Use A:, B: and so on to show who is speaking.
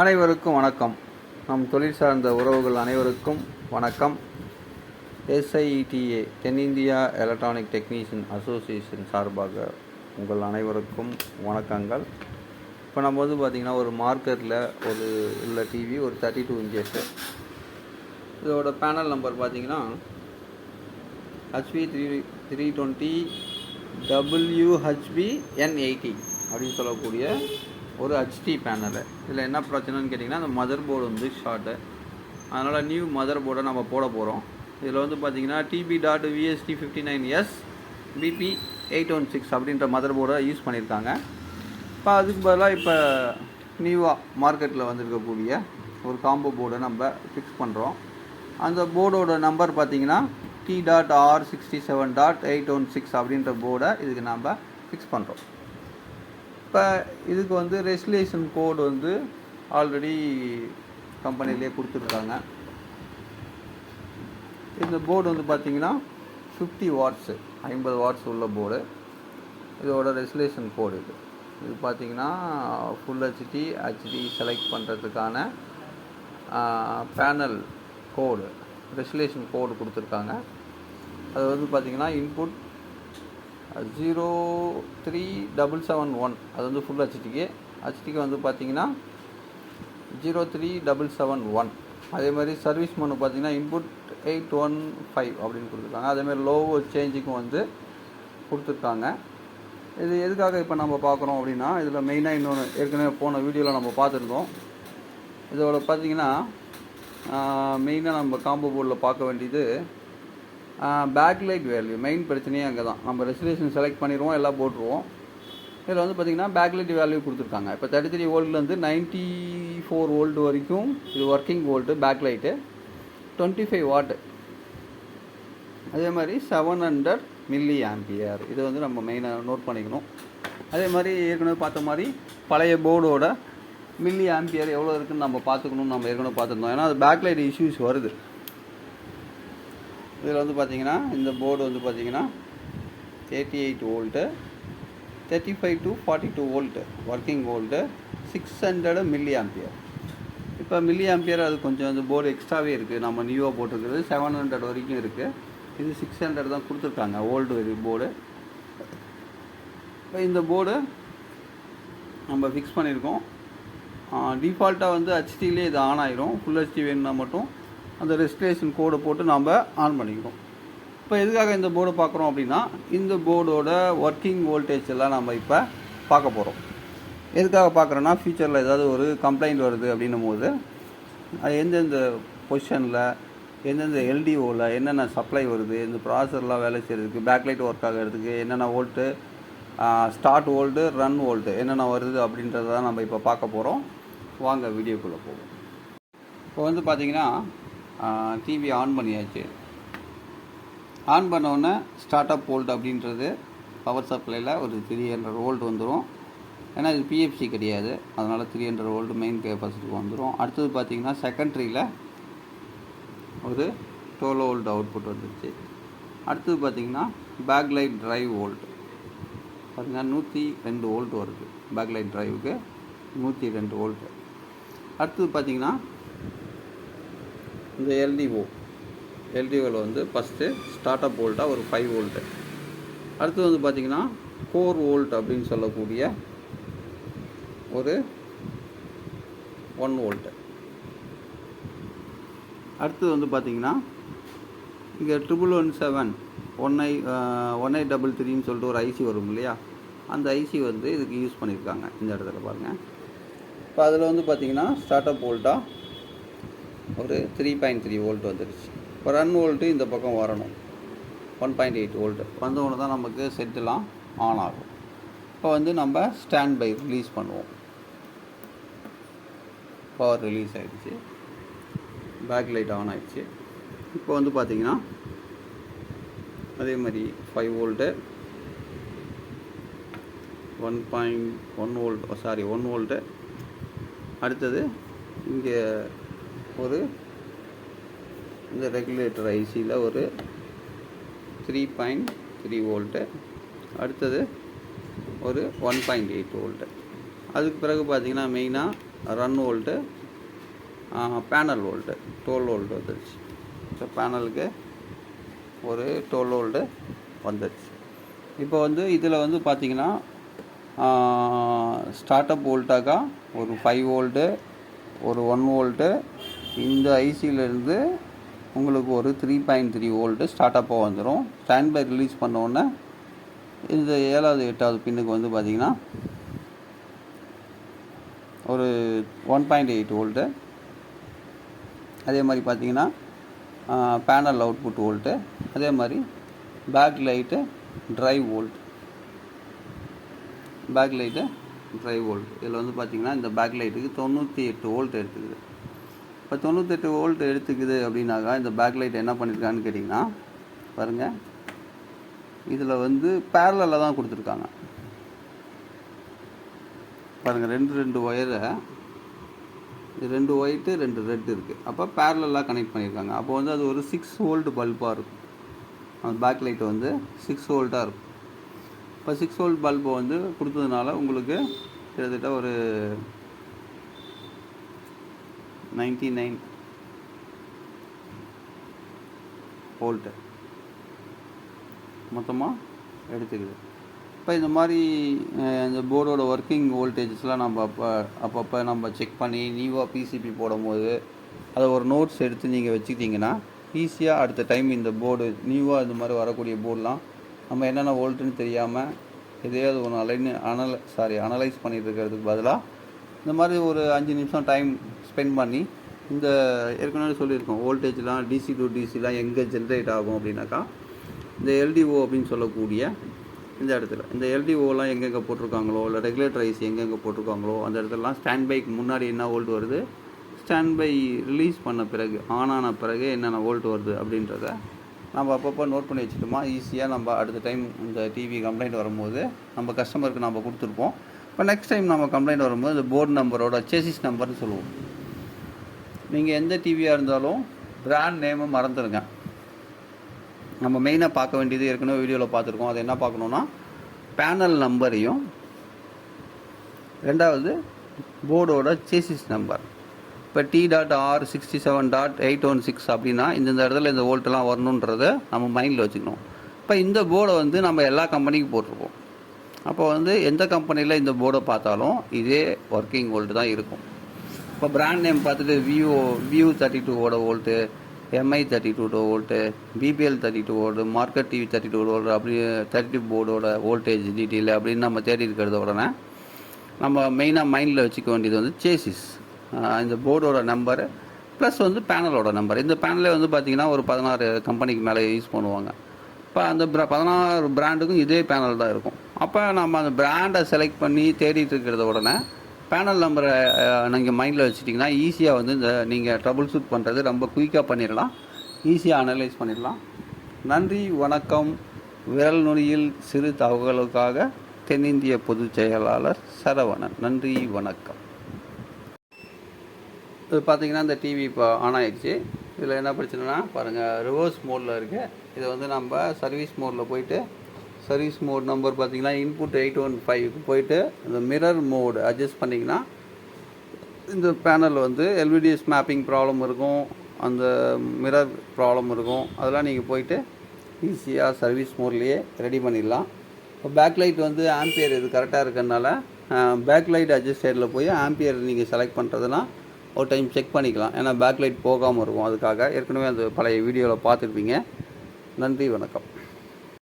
A: அனைவருக்கும் வணக்கம். நம் தொழில் சார்ந்த உறவுகள் அனைவருக்கும் வணக்கம். SIETA தென்னிந்தியா எலக்ட்ரானிக் டெக்னீஷியன் அசோசியேஷன் சார்பாக உங்கள் அனைவருக்கும் வணக்கங்கள். இப்போ நம்ம பார்த்திங்கன்னா ஒரு மார்க்கெட்டில் உள்ள டிவி ஒரு 32 inches. இதோட பேனல் நம்பர் பார்த்திங்கன்னா HV320 WHBN80 அப்படின்னு சொல்லக்கூடிய ஒரு HD பேனலு. இதில் என்ன பிரச்சனைன்னு கேட்டிங்கன்னா, அந்த மதர் போர்டு ஷார்ட்டு. அதனால் நியூ மதர் போர்டை நம்ம போட போகிறோம். இதில் பார்த்திங்கன்னா TB.VST59S BP816 அப்படின்ற மதர் போர்டை யூஸ் பண்ணியிருக்காங்க. இப்போ அதுக்கு பதிலாக இப்போ நியூவாக மார்க்கெட்டில் வந்திருக்கக்கூடிய ஒரு காம்போ போர்டை நம்ம ஃபிக்ஸ் பண்ணுறோம். அந்த போர்டோட நம்பர் பார்த்திங்கன்னா T.R67.816 அப்படின்ற போர்டை இதுக்கு நம்ம ஃபிக்ஸ் பண்ணுறோம். இப்போ இதுக்கு ரெஜிஸ்ட்ரேஷன் கோடு ஆல்ரெடி கம்பெனிலே கொடுத்துருக்காங்க. இந்த போர்டு பார்த்திங்கன்னா 50 watts 50 watts உள்ள போர்டு. இதோட ரெஜிஸ்ட்ரேஷன் கோடு இது பார்த்திங்கன்னா ஃபுல் HD செலக்ட் பண்ணுறதுக்கான பேனல் கோடு ரெஜிஸ்ட்ரேஷன் கோடு கொடுத்துருக்காங்க. அது பார்த்திங்கன்னா இன்புட் 03771 அது ஃபுல் ஹெச்டிக்கு பார்த்திங்கன்னா 03771. அதே மாதிரி சர்வீஸ் மனு பார்த்திங்கன்னா இன்புட் 815 அப்படின்னு கொடுத்துருக்காங்க. அதேமாதிரி லோ சேஞ்சுக்கும் கொடுத்துருக்காங்க. இது எதுக்காக இப்போ நம்ம பார்க்குறோம் அப்படின்னா, இதில் மெயினாக இன்னொன்று ஏற்கனவே போன வீடியோவில் நம்ம பார்த்துருந்தோம். இதோட பார்த்திங்கன்னா மெயினாக நம்ம காம்போ போர்டில் பார்க்க வேண்டியது பேக்லைட் வேல்யூ. மெயின் பிரச்சனையே அங்கே தான். நம்ம ரெஜிஸ்ட்ரேஷன் செலக்ட் பண்ணிடுவோம், எல்லாம் போட்டுருவோம். இதில் பார்த்திங்கன்னா பேக்லைட் வேல்யூ கொடுத்துருக்காங்க. இப்போ 33 வோல்ட்லேருந்து 94 வோல்ட் வரைக்கும் இது ஒர்க்கிங் வோல்ட்டு பேக்லைட்டு 25 வாட். அதே மாதிரி 700 mA இது நம்ம மெயினாக நோட் பண்ணிக்கணும். அதே மாதிரி ஏற்கனவே பார்த்த மாதிரி பழைய போர்டோட மில்லி ஆம்பியர் எவ்வளோ இருக்குதுன்னு நம்ம பார்த்துக்கணும்னு நம்ம ஏற்கனவே பார்த்துருந்தோம். ஏன்னா அது பேக்லைட் இஷ்யூஸ் வருது. இதில் பார்த்திங்கன்னா இந்த போர்டு பார்த்திங்கன்னா 38 volt 35 to 42 volt working volt 600 mA. இப்போ மில்லி ஆம்பியர் அது கொஞ்சம் போர்டு எக்ஸ்ட்ராவே இருக்குது. நம்ம நியூவாக போட்டிருக்கிறது 700 வரைக்கும் இருக்குது. இது 600 தான் கொடுத்துருக்காங்க ஓல்டு போர்டு. இப்போ இந்த போர்டு நம்ம ஃபிக்ஸ் பண்ணியிருக்கோம். டிஃபால்ட்டாக HDலே இது ஆன் ஆகிரும். ஃபுல் HD வேணும்னா மட்டும் அந்த ரெஜிஸ்ட்ரேஷன் கோடை போட்டு நம்ம ஆன் பண்ணிக்கிறோம். இப்போ எதுக்காக இந்த போர்டு பார்க்குறோம் அப்படின்னா, இந்த போர்டோட ஒர்க்கிங் வோல்டேஜ் எல்லாம் நம்ம இப்போ பார்க்க போகிறோம். எதுக்காக பார்க்குறோன்னா, ஃபியூச்சரில் ஏதாவது ஒரு கம்ப்ளைண்ட் வருது அப்படின்னும் போது அது எந்தெந்த பொசிஷனில் எந்தெந்த LDOவில் என்னென்ன சப்ளை வருது, இந்த ப்ராசர்லாம் வேலை செய்கிறதுக்கு, பேக்லைட் ஒர்க் ஆகிறதுக்கு என்னென்ன volt, start volt, run volt என்னென்ன வருது அப்படின்றத தான் நம்ம இப்போ பார்க்க போகிறோம். வாங்க வீடியோக்குள்ளே போவோம். இப்போ பார்த்திங்கன்னா டிவி ஆன் பண்ணியாச்சு. ஆன் பண்ணோடனே ஸ்டார்ட் அப் வோல்ட் அப்படின்றது பவர் சப்ளையில் ஒரு 300 வோல்ட் வந்துடும். ஏன்னா இது PFC கிடையாது, அதனால் 300 வோல்ட் மெயின் கெப்பாசிட்டிக்கு வந்துடும். அடுத்தது பார்த்திங்கன்னா செகண்ட்ரியில் ஒரு 12 வோல்ட் அவுட்புட் வந்துடுச்சு. அடுத்தது பார்த்திங்கன்னா பேக்லைட் ட்ரைவ் வோல்ட் பார்த்திங்கன்னா 102 வோல்ட் வருது. பேக்லைட் ட்ரைவுக்கு 102 வோல்ட். அடுத்தது பார்த்திங்கன்னா இந்த LDOவில் ஃபஸ்ட்டு ஸ்டார்ட் அப் வோல்ட்டாக ஒரு 5 வோல்ட்டு. அடுத்தது பார்த்திங்கன்னா 4 வோல்ட் அப்படின்னு சொல்லக்கூடிய ஒரு 1 வோல்ட்டு. அடுத்தது பார்த்திங்கன்னா இங்கே 1117 1833 சொல்லிட்டு ஒரு ஐசி வரும் இல்லையா, அந்த ஐசி இதுக்கு யூஸ் பண்ணியிருக்காங்க இந்த இடத்துல பாருங்கள். இப்போ அதில் பார்த்திங்கன்னா ஸ்டார்ட் அப் வோல்ட்டாக ஒரு 3.3 வோல்ட் வந்துடுச்சு. இப்போ ரன் வோல்ட்டு இந்த பக்கம் வரணும் 1.8 வோல்ட்டு வந்தவொன்னு தான் நமக்கு செட்டெலாம் ஆன் ஆகும். இப்போ நம்ம ஸ்டாண்ட் பை ரிலீஸ் பண்ணுவோம். பவர் ரிலீஸ் ஆகிடுச்சு, பேக் லைட் ஆன் ஆகிடுச்சு. இப்போ பார்த்திங்கன்னா அதே மாதிரி 5 வோல்ட்டு 1 வோல்ட்டு. அடுத்தது இங்கே இந்த ரெகுலேட்டர் ஐசியில் ஒரு 3.3 வோல்ட்டு. அடுத்தது ஒரு 1.8 வோல்ட்டு. அதுக்கு பிறகு பார்த்திங்கன்னா மெயினாக run volt, panel volt 12 volt வந்துடுச்சு. ஸோ பேனலுக்கு ஒரு 12 வோல்ட்டு வந்துடுச்சு. இப்போ வந்து இதில் வந்து பார்த்திங்கன்னா ஸ்டார்ட் அப் வோல்ட்டாக்கா ஒரு 5 வோல்ட்டு, ஒரு 1 வோல்ட்டு, இந்த ஐசியிலேருந்து உங்களுக்கு ஒரு 3.3 வோல்ட்டு ஸ்டார்ட் அப்பாக வந்துடும். ஸ்டாண்ட் பை ரிலீஸ் பண்ணோன்னே இந்த 7வது 8வது பின்னுக்கு வந்து பார்த்திங்கன்னா ஒரு 1.8 வோல்ட்டு. அதே மாதிரி பார்த்திங்கன்னா பேனல் அவுட்புட் வோல்ட்டு, அதே மாதிரி back light drive volt, back light drive volt. இதில் வந்து பார்த்திங்கன்னா இந்த பேக் லைட்டுக்கு 98 வோல்ட் எடுத்துக்குது. இப்போ 98 வோல்ட் எடுத்துக்குது அப்படின்னாக்கா இந்த பேக் லைட் என்ன பண்ணியிருக்கான்னு கேட்டிங்கன்னா பாருங்கள், இதில் வந்து பேரலில் தான் கொடுத்துருக்காங்க பாருங்கள். 2 ஒயரை, 2 ஒயிட்டு 2 ரெட் இருக்குது. அப்போ பேரலாக கனெக்ட் பண்ணியிருக்காங்க. அப்போ வந்து அது ஒரு 6 வோல்ட் பல்பாக இருக்கும். அந்த பேக் லைட்டு வந்து 6 வோல்ட்டாக இருக்கும். இப்போ 6 வோல்ட் பல்பை வந்து கொடுத்ததுனால உங்களுக்கு கிட்டத்தட்ட ஒரு 99 வோல்ட்டு மொத்தமாக எடுத்துக்குது. இப்போ இந்த மாதிரி இந்த போர்டோட ஒர்க்கிங் வோல்டேஜஸ்லாம் நம்ம அப்பப்போ நம்ம செக் பண்ணி நியூவாக பிசிபி போடும்போது அதை ஒரு நோட்ஸ் எடுத்து நீங்கள் வச்சுக்கிட்டிங்கன்னா ஈஸியாக அடுத்த டைம் இந்த போர்டு நியூவாக இந்த மாதிரி வரக்கூடிய போர்டெலாம் நம்ம என்னென்ன வோல்ட்டுன்னு தெரியாமல் எதையாவது ஒன்று அனலைஸ் பண்ணிட்டு இருக்கிறதுக்கு பதிலாக இந்த மாதிரி ஒரு 5 நிமிஷம் டைம் ஸ்பெண்ட் பண்ணி இந்த ஏற்கனவே சொல்லியிருக்கோம் வோல்டேஜ்லாம் டிசி டு டிசிலாம் எங்கே ஜென்ரேட் ஆகும் அப்படின்னாக்கா இந்த எல்டிஓ அப்படின்னு சொல்லக்கூடிய இந்த இடத்துல இந்த எல்டிஓலாம் எங்கெங்கே போட்டிருக்காங்களோ இல்லை ரெகுலேட்டர் ஐசி எங்கெங்கே போட்டிருக்காங்களோ அந்த இடத்துலலாம் ஸ்டாண்ட் பைக்கு முன்னாடி என்ன வோல்ட் வருது, ஸ்டாண்ட் பை ரிலீஸ் பண்ண பிறகு ஆன் ஆன பிறகு என்னென்ன வோல்ட் வருது அப்படின்றத நம்ம அப்பப்போ நோட் பண்ணி வச்சுட்டோமா ஈஸியாக நம்ம அடுத்த டைம் இந்த டிவி கம்ப்ளைண்ட் வரும்போது நம்ம கஸ்டமருக்கு நம்ம கொடுத்துருப்போம். இப்போ நெக்ஸ்ட் டைம் நம்ம கம்ப்ளைண்ட் வரும்போது இந்த போர்டு நம்பரோட சேசிஸ் நம்பர்னு சொல்லுவோம். நீங்கள் எந்த டிவியாக இருந்தாலும் பிராண்ட் நேமை மறந்துடுங்க. நம்ம மெயினாக பார்க்க வேண்டியது ஏற்கனவே வீடியோவில் பார்த்துருக்கோம். அது என்ன பார்க்கணுன்னா பேனல் நம்பரையும், ரெண்டாவது போர்டோட சேசிஸ் நம்பர். இப்போ T.R67.816 அப்படின்னா இந்த இடத்துல இந்த வோல்ட்டெல்லாம் வரணுன்றதை நம்ம மைண்டில் வச்சுக்கணும். இப்போ இந்த போர்டை வந்து நம்ம எல்லா கம்பெனிக்கும் போட்டிருப்போம். அப்போ வந்து எந்த கம்பெனியில் இந்த போர்டை பார்த்தாலும் இதே ஒர்க்கிங் வோல்ட்டு தான் இருக்கும். இப்போ பிராண்ட் நேம் பார்த்துட்டு வியூ 32ஓட volt, MI 32 volt, BPL 32 volt, market TV 32 volt, அப்படி 32 போர்டோட வோல்டேஜ் டீட்டெயில் அப்படின்னு நம்ம தேடி இருக்கிறத உடனே நம்ம மெயினாக மைண்டில் வச்சுக்க வேண்டியது வந்து சேசிஸ், இந்த போர்டோட நம்பரு ப்ளஸ் வந்து பேனலோட நம்பர். இந்த பேனலே வந்து பார்த்திங்கன்னா ஒரு 16 கம்பெனிக்கு மேலே யூஸ் பண்ணுவாங்க. இப்போ அந்த 16 பிராண்டுக்கும் இதே பேனல் தான் இருக்கும். அப்போ நம்ம அந்த பிராண்டை செலக்ட் பண்ணி தேடிட்டு இருக்கிறத உடனே பேனல் நம்பரை நீங்கள் மைண்டில் வச்சுட்டிங்கன்னா ஈஸியாக வந்து இந்த நீங்கள் ட்ரபுள் ஷூட் பண்ணுறது ரொம்ப குயிக்காக பண்ணிடலாம், ஈஸியாக அனலைஸ் பண்ணிடலாம். நன்றி, வணக்கம். விரல் நுனியில் சிறு தகவலுக்காக தென்னிந்திய பொதுச் செயலாளர் சரவணன். நன்றி, வணக்கம். இது பார்த்திங்கன்னா இந்த டிவி இப்போ ஆன் ஆகிடுச்சு. இதில் என்ன பிரச்சனைனா பாருங்கள், ரிவர்ஸ் மோடில் இருக்குது. இதை வந்து நம்ம சர்வீஸ் மோடில் போயிட்டு சர்வீஸ் மோட் நம்பர் பார்த்திங்கன்னா இன்புட் 815க்கு போயிட்டு இந்த மிரர் மோடு அட்ஜஸ்ட் பண்ணிங்கன்னா இந்த பேனல் வந்து எல்விடிஎஸ் மேப்பிங் ப்ராப்ளம் இருக்கும், அந்த மிரர் ப்ராப்ளம் இருக்கும். அதெல்லாம் நீங்கள் போயிட்டு ஈஸியாக சர்வீஸ் மோட்லேயே ரெடி பண்ணிடலாம். இப்போ பேக் லைட் வந்து ஆம்பியர் இது கரெக்டாக இருக்கிறதுனால பேக் லைட் அட்ஜஸ்டடில் போய் ஆம்பியர் நீங்கள் செலக்ட் பண்ணுறதுனா ஒரு டைம் செக் பண்ணிக்கலாம். ஏன்னா பேக் லைட் போகாமல் இருக்கும். அதுக்காக ஏற்கனவே அந்த பழைய வீடியோவில் பார்த்துருப்பீங்க. நன்றி, வணக்கம்.